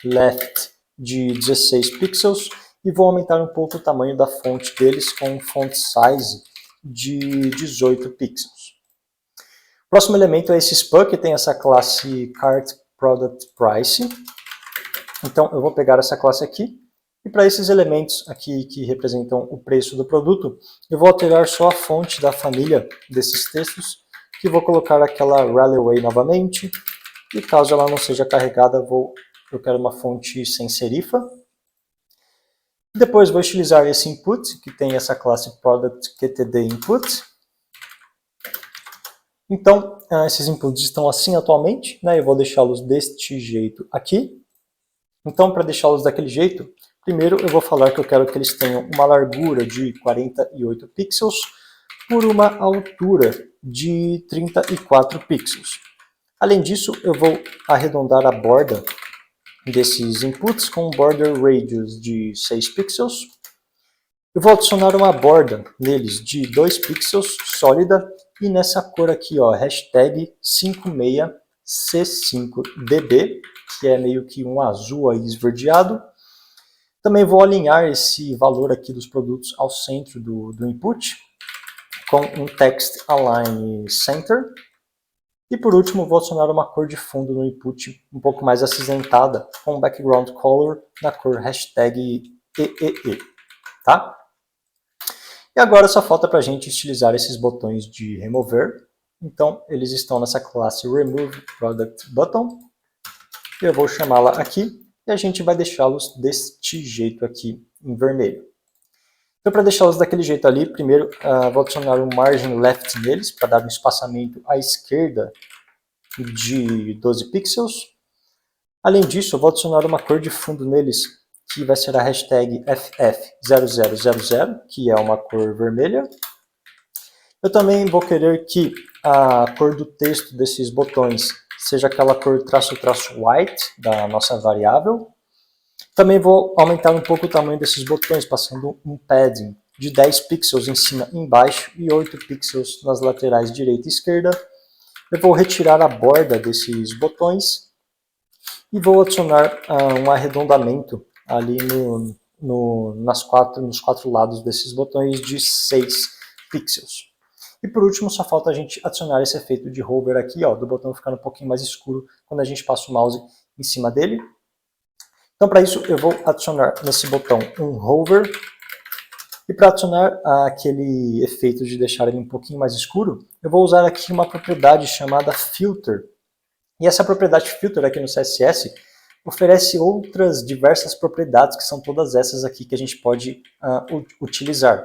left de 16 pixels, e vou aumentar um pouco o tamanho da fonte deles com um font size de 18 pixels. O próximo elemento é esse span, que tem essa classe cart product price. Então eu vou pegar essa classe aqui, e para esses elementos aqui que representam o preço do produto, eu vou alterar só a fonte da família desses textos, que vou colocar aquela Railway novamente, e caso ela não seja carregada, eu quero uma fonte sem serifa. Depois vou utilizar esse input, que tem essa classe product QTD input. Então, esses inputs estão assim atualmente, né? Eu vou deixá-los deste jeito aqui. Então, para deixá-los daquele jeito, primeiro eu vou falar que eu quero que eles tenham uma largura de 48 pixels por uma altura de 34 pixels. Além disso, eu vou arredondar a borda desses inputs com um border radius de 6 pixels. Eu vou adicionar uma borda neles de 2 pixels, sólida, e nessa cor aqui, ó, hashtag 56C5DB, que é meio que um azul aí esverdeado. Também vou alinhar esse valor aqui dos produtos ao centro do input, com um text align center. E por último, vou adicionar uma cor de fundo no input um pouco mais acinzentada, com background color na cor hashtag EEE, tá? E agora só falta para a gente estilizar esses botões de remover. Então, eles estão nessa classe Remove Product Button. Eu vou chamá-la aqui e a gente vai deixá-los deste jeito aqui em vermelho. Então, para deixá-los daquele jeito ali, primeiro vou adicionar um margin left neles, para dar um espaçamento à esquerda de 12 pixels. Além disso, eu vou adicionar uma cor de fundo neles, que vai ser a hashtag FF0000, que é uma cor vermelha. Eu também vou querer que a cor do texto desses botões seja aquela cor traço white da nossa variável. Também vou aumentar um pouco o tamanho desses botões, passando um padding de 10 pixels em cima e embaixo e 8 pixels nas laterais direita e esquerda. Eu vou retirar a borda desses botões e vou adicionar um arredondamento ali nos quatro lados desses botões de 6 pixels. E por último, só falta a gente adicionar esse efeito de hover aqui, ó, do botão ficando um pouquinho mais escuro quando a gente passa o mouse em cima dele. Então, para isso, eu vou adicionar nesse botão um hover. E para adicionar aquele efeito de deixar ele um pouquinho mais escuro, eu vou usar aqui uma propriedade chamada filter. E essa propriedade filter aqui no CSS oferece outras diversas propriedades, que são todas essas aqui que a gente pode utilizar.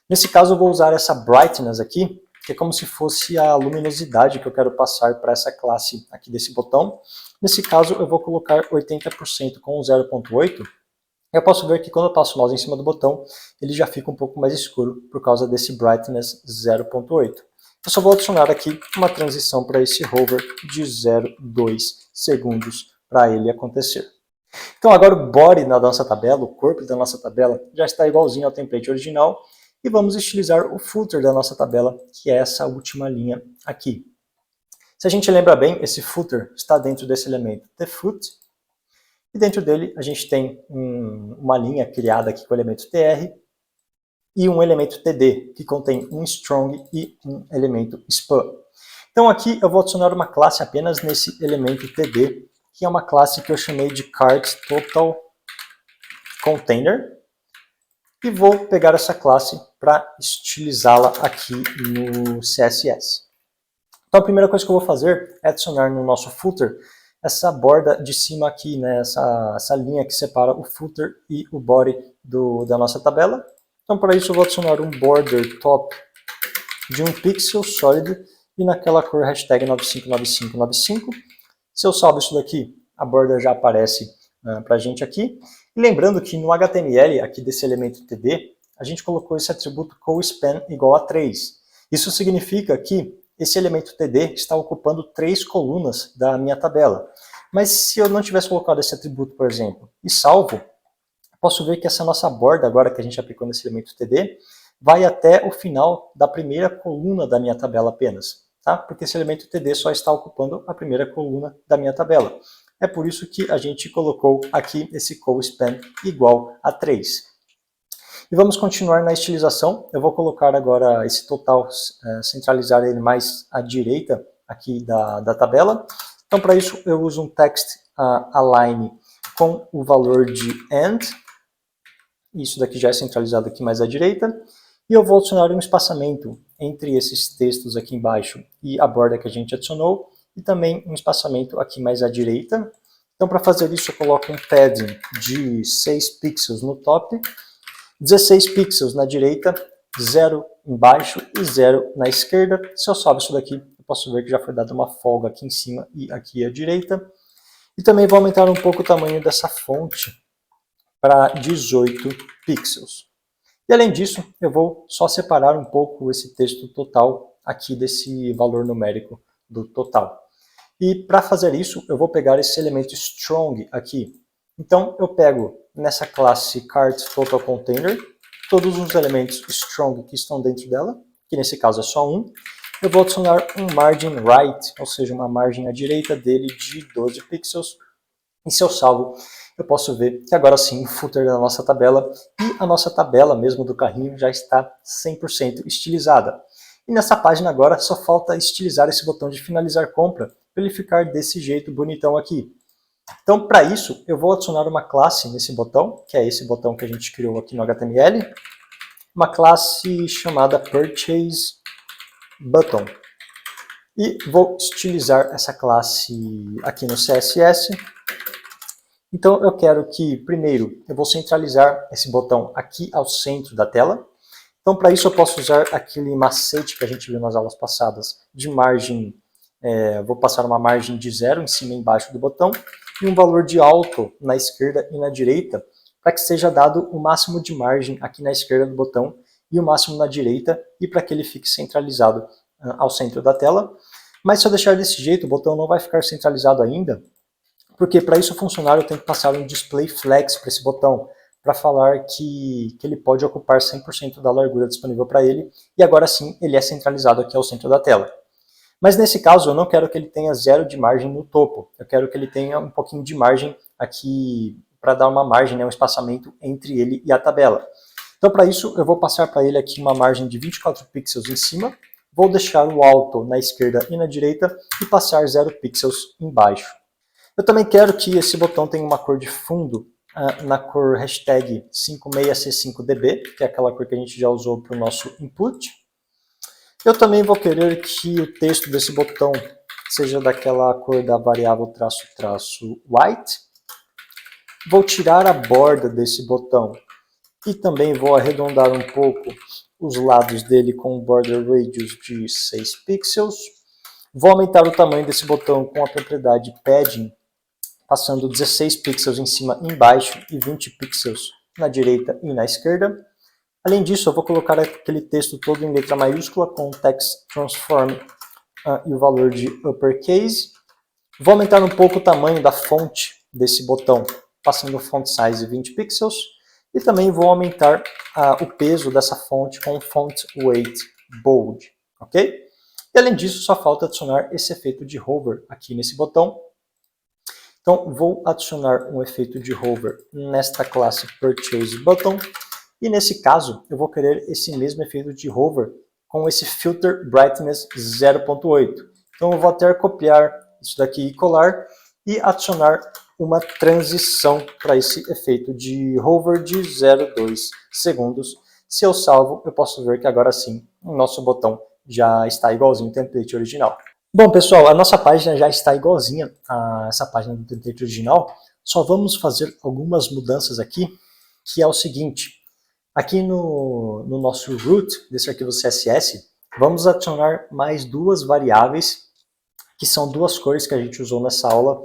Nesse caso, eu vou usar essa brightness aqui, que é como se fosse a luminosidade que eu quero passar para essa classe aqui desse botão. Nesse caso, eu vou colocar 80% com 0.8. Eu posso ver que quando eu passo o mouse em cima do botão, ele já fica um pouco mais escuro por causa desse brightness 0.8. Eu só vou adicionar aqui uma transição para esse hover de 0,2 segundos para ele acontecer. Então agora o body da nossa tabela, o corpo da nossa tabela, já está igualzinho ao template original. E vamos estilizar o footer da nossa tabela, que é essa última linha aqui. Se a gente lembra bem, esse footer está dentro desse elemento theFoot. E dentro dele a gente tem uma linha criada aqui com o elemento tr e um elemento td, que contém um strong e um elemento span. Então aqui eu vou adicionar uma classe apenas nesse elemento td, que é uma classe que eu chamei de cart total container. E vou pegar essa classe para estilizá-la aqui no CSS. Então a primeira coisa que eu vou fazer é adicionar no nosso footer essa borda de cima aqui, né, essa linha que separa o footer e o body da nossa tabela. Então para isso eu vou adicionar um border top de 1 pixel sólido e naquela cor hashtag 959595. Se eu salvo isso daqui, a borda já aparece para a gente aqui. E lembrando que no HTML, aqui desse elemento td, a gente colocou esse atributo coSpan igual a 3. Isso significa que esse elemento TD está ocupando 3 colunas da minha tabela. Mas se eu não tivesse colocado esse atributo, por exemplo, e salvo, posso ver que essa nossa borda, agora que a gente aplicou nesse elemento TD, vai até o final da primeira coluna da minha tabela apenas, tá? Porque esse elemento TD só está ocupando a primeira coluna da minha tabela. É por isso que a gente colocou aqui esse co-span igual a 3. E vamos continuar na estilização. Eu vou colocar agora esse total, centralizar ele mais à direita aqui da tabela. Então, para isso, eu uso um text align com o valor de end. Isso daqui já é centralizado aqui mais à direita. E eu vou adicionar um espaçamento entre esses textos aqui embaixo e a borda que a gente adicionou. E também um espaçamento aqui mais à direita. Então, para fazer isso, eu coloco um padding de 6 pixels no top, 16 pixels na direita, 0 embaixo e 0 na esquerda. Se eu salvo isso daqui, eu posso ver que já foi dada uma folga aqui em cima e aqui à direita. E também vou aumentar um pouco o tamanho dessa fonte para 18 pixels. E além disso, eu vou só separar um pouco esse texto total aqui desse valor numérico do total. E para fazer isso, eu vou pegar esse elemento strong aqui. Então, eu pego nessa classe cart_total_container todos os elementos strong que estão dentro dela, que nesse caso é só um. Eu vou adicionar um margin right, ou seja, uma margem à direita dele de 12 pixels. E se eu salvo, eu posso ver que agora sim o footer da nossa tabela e a nossa tabela mesmo do carrinho já está 100% estilizada. E nessa página agora só falta estilizar esse botão de finalizar compra para ele ficar desse jeito bonitão aqui. Então, para isso, eu vou adicionar uma classe nesse botão, que é esse botão que a gente criou aqui no HTML, uma classe chamada Purchase Button. E vou estilizar essa classe aqui no CSS. Então, eu quero que, primeiro, eu vou centralizar esse botão aqui ao centro da tela. Então, para isso, eu posso usar aquele macete que a gente viu nas aulas passadas, de margem, vou passar uma margem de 0 em cima e embaixo do botão, e um valor de alto na esquerda e na direita, para que seja dado o máximo de margem aqui na esquerda do botão e o máximo na direita, e para que ele fique centralizado ao centro da tela. Mas se eu deixar desse jeito, o botão não vai ficar centralizado ainda, porque para isso funcionar eu tenho que passar um display flex para esse botão, para falar que ele pode ocupar 100% da largura disponível para ele, e agora sim ele é centralizado aqui ao centro da tela. Mas nesse caso eu não quero que ele tenha 0 de margem no topo, eu quero que ele tenha um pouquinho de margem aqui, para dar uma margem, um espaçamento entre ele e a tabela. Então para isso eu vou passar para ele aqui uma margem de 24 pixels em cima, vou deixar o alto na esquerda e na direita e passar 0 pixels embaixo. Eu também quero que esse botão tenha uma cor de fundo na cor hashtag 56C5DB, que é aquela cor que a gente já usou para o nosso input. Eu também vou querer que o texto desse botão seja daquela cor da variável --white. Vou tirar a borda desse botão e também vou arredondar um pouco os lados dele com um border radius de 6 pixels. Vou aumentar o tamanho desse botão com a propriedade padding, passando 16 pixels em cima e embaixo e 20 pixels na direita e na esquerda. Além disso, eu vou colocar aquele texto todo em letra maiúscula com o text transform e o valor de uppercase. Vou aumentar um pouco o tamanho da fonte desse botão, passando o font size 20 pixels. E também vou aumentar o peso dessa fonte com o font weight bold, ok? E além disso, só falta adicionar esse efeito de hover aqui nesse botão. Então, vou adicionar um efeito de hover nesta classe Purchase Button. E nesse caso, eu vou querer esse mesmo efeito de hover com esse Filter Brightness 0.8. Então, eu vou até copiar isso daqui e colar e adicionar uma transição para esse efeito de hover de 0,2 segundos. Se eu salvo, eu posso ver que agora sim o nosso botão já está igualzinho ao template original. Bom, pessoal, a nossa página já está igualzinha a essa página do template original. Só vamos fazer algumas mudanças aqui, que é o seguinte. Aqui no nosso root desse arquivo CSS, vamos adicionar mais duas variáveis, que são duas cores que a gente usou nessa aula,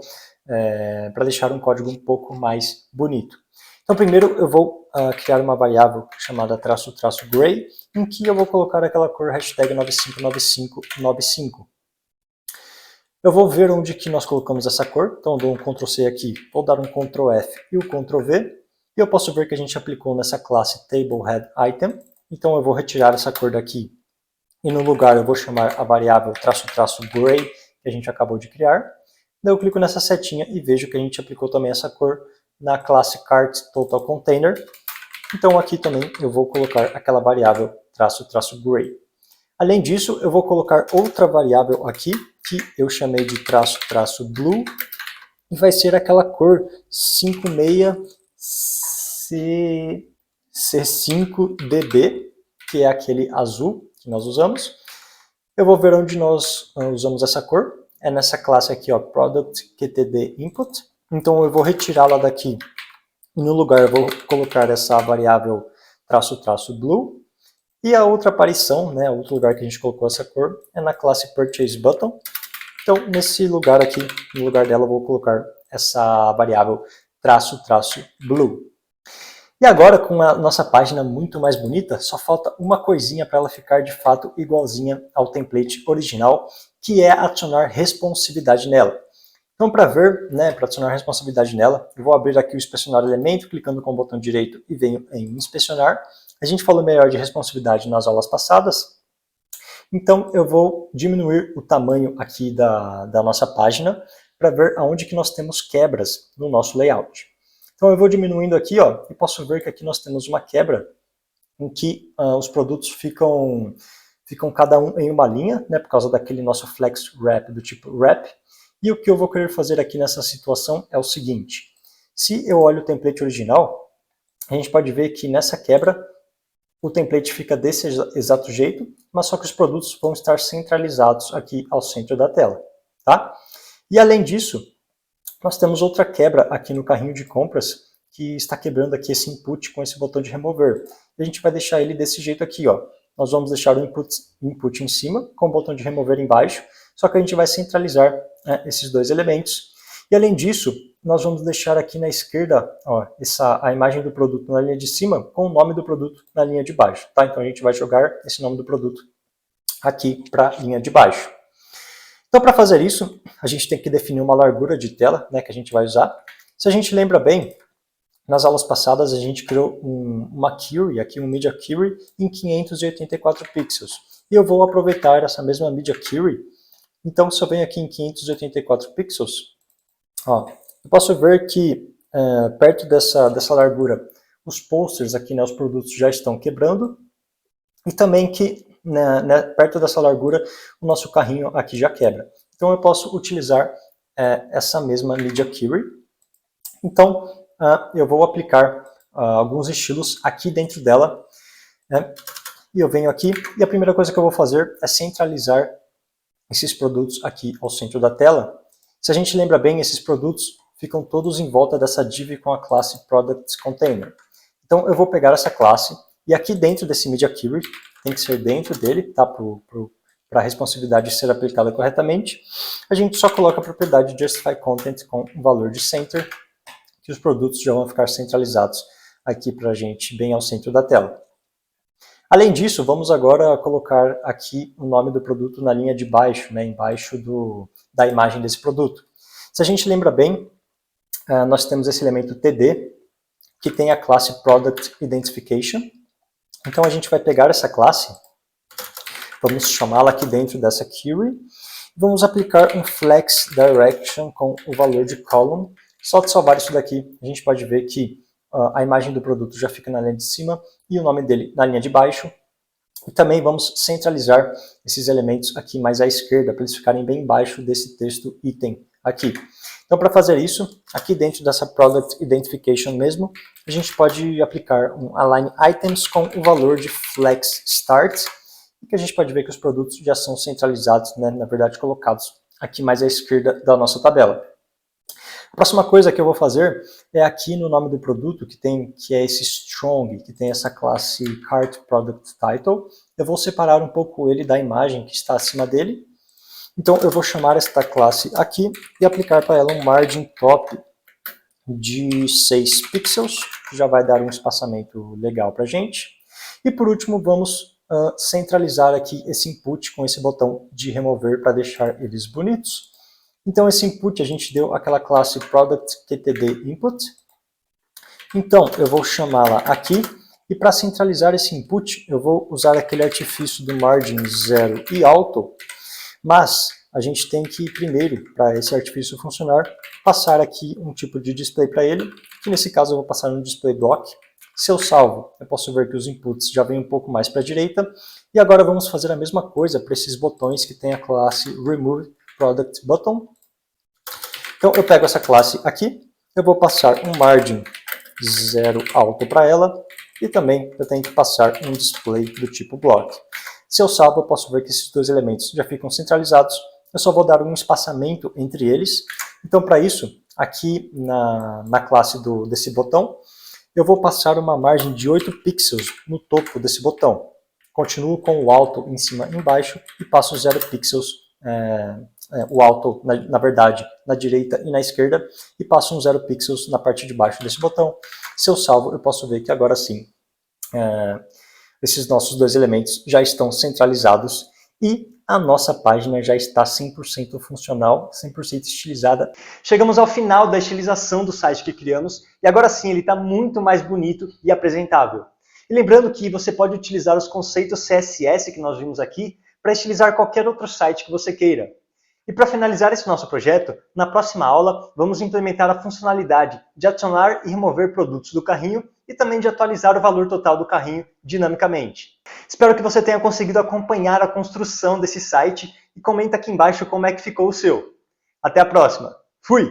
para deixar um código um pouco mais bonito. Então primeiro eu vou criar uma variável chamada --gray, em que eu vou colocar aquela cor hashtag 959595. Eu vou ver onde que nós colocamos essa cor, então eu dou um Ctrl C aqui, vou dar um Ctrl F e o Ctrl V, e eu posso ver que a gente aplicou nessa classe TableHeadItem, então eu vou retirar essa cor daqui, e no lugar eu vou chamar a variável --gray, que a gente acabou de criar. Daí eu clico nessa setinha e vejo que a gente aplicou também essa cor na classe CartTotalContainer, então aqui também eu vou colocar aquela variável --gray. Além disso, eu vou colocar outra variável aqui, que eu chamei de --blue, e vai ser aquela cor 56C5DB, que é aquele azul que nós usamos. Eu vou ver onde nós usamos essa cor, é nessa classe aqui, ó, ProductQtdInput. Então eu vou retirá-la daqui, e no lugar eu vou colocar essa variável --blue. E a outra aparição, né, outro lugar que a gente colocou essa cor, é na classe PurchaseButton. Então, nesse lugar aqui, no lugar dela, eu vou colocar essa variável --blue. E agora, com a nossa página muito mais bonita, só falta uma coisinha para ela ficar de fato igualzinha ao template original, que é adicionar responsividade nela. Então, para ver, né, para adicionar responsividade nela, eu vou abrir aqui o inspecionar elemento, clicando com o botão direito e venho em inspecionar. A gente falou melhor de responsividade nas aulas passadas, então eu vou diminuir o tamanho aqui da nossa página para ver aonde que nós temos quebras no nosso layout. Então eu vou diminuindo aqui, ó, e posso ver que aqui nós temos uma quebra em que os produtos ficam cada um em uma linha, né, por causa daquele nosso flex wrap do tipo wrap. E o que eu vou querer fazer aqui nessa situação é o seguinte: se eu olho o template original, a gente pode ver que nessa quebra o template fica desse exato jeito, mas só que os produtos vão estar centralizados aqui ao centro da tela, tá? E além disso, nós temos outra quebra aqui no carrinho de compras, que está quebrando aqui esse input com esse botão de remover. E a gente vai deixar ele desse jeito aqui, ó. Nós vamos deixar o input em cima, com o botão de remover embaixo, só que a gente vai centralizar esses dois elementos. E além disso, nós vamos deixar aqui na esquerda, ó, a imagem do produto na linha de cima com o nome do produto na linha de baixo, tá? Então a gente vai jogar esse nome do produto aqui para a linha de baixo. Então, para fazer isso, a gente tem que definir uma largura de tela, né, que a gente vai usar. Se a gente lembra bem, nas aulas passadas a gente criou uma query, aqui um Media Query, em 584 pixels. E eu vou aproveitar essa mesma Media Query. Então, se eu venho aqui em 584 pixels, ó, eu posso ver que perto dessa largura, os posters aqui, né, os produtos já estão quebrando, e também que perto dessa largura o nosso carrinho aqui já quebra. Então eu posso utilizar essa mesma Media Query. Então eu vou aplicar alguns estilos aqui dentro dela, né, e eu venho aqui, e a primeira coisa que eu vou fazer é centralizar esses produtos aqui ao centro da tela. Se a gente lembra bem, esses produtos ficam todos em volta dessa div com a classe ProductContainer. Então eu vou pegar essa classe, e aqui dentro desse Media Query, tem que ser dentro dele, tá, para a responsividade ser aplicada corretamente, a gente só coloca a propriedade JustifyContent com o valor de center, que os produtos já vão ficar centralizados aqui para a gente, bem ao centro da tela. Além disso, vamos agora colocar aqui o nome do produto na linha de baixo, né, embaixo da imagem desse produto. Se a gente lembra bem, nós temos esse elemento TD, que tem a classe Product Identification. Então a gente vai pegar essa classe, vamos chamá-la aqui dentro dessa query, vamos aplicar um flex direction com o valor de column. Só de salvar isso daqui, a gente pode ver que a imagem do produto já fica na linha de cima e o nome dele na linha de baixo. E também vamos centralizar esses elementos aqui mais à esquerda, para eles ficarem bem embaixo desse texto item aqui. Então, para fazer isso, aqui dentro dessa Product Identification mesmo, a gente pode aplicar um Align Items com o valor de Flex Start, que a gente pode ver que os produtos já são centralizados, né, na verdade colocados aqui mais à esquerda da nossa tabela. A próxima coisa que eu vou fazer é aqui no nome do produto, que é esse Strong, que tem essa classe Cart Product Title. Eu vou separar um pouco ele da imagem que está acima dele. Então eu vou chamar esta classe aqui e aplicar para ela um margin top de 6 pixels, que já vai dar um espaçamento legal para a gente. E por último, vamos centralizar aqui esse input com esse botão de remover para deixar eles bonitos. Então esse input a gente deu aquela classe productktd_input. Então eu vou chamá-la aqui. E para centralizar esse input, eu vou usar aquele artifício do margin 0 e auto, mas a gente tem que primeiro, para esse artifício funcionar, passar aqui um tipo de display para ele, que nesse caso eu vou passar no display doc. Se eu salvo, eu posso ver que os inputs já vêm um pouco mais para a direita, e agora vamos fazer a mesma coisa para esses botões que tem a classe remove product button. Então eu pego essa classe aqui, eu vou passar um margin 0 auto para ela, e também eu tenho que passar um display do tipo block. Se eu salvo, eu posso ver que esses dois elementos já ficam centralizados. Eu só vou dar um espaçamento entre eles. Então, para isso, aqui na classe desse botão, eu vou passar uma margem de 8 pixels no topo desse botão. Continuo com o alto em cima e embaixo e passo 0 pixels, o alto, na verdade, na direita e na esquerda, e passo um 0 pixels na parte de baixo desse botão. Se eu salvo, eu posso ver que agora sim, esses nossos dois elementos já estão centralizados e a nossa página já está 100% funcional, 100% estilizada. Chegamos ao final da estilização do site que criamos e agora sim ele está muito mais bonito e apresentável. E lembrando que você pode utilizar os conceitos CSS que nós vimos aqui para estilizar qualquer outro site que você queira. E para finalizar esse nosso projeto, na próxima aula vamos implementar a funcionalidade de adicionar e remover produtos do carrinho e também de atualizar o valor total do carrinho dinamicamente. Espero que você tenha conseguido acompanhar a construção desse site e comenta aqui embaixo como é que ficou o seu. Até a próxima. Fui!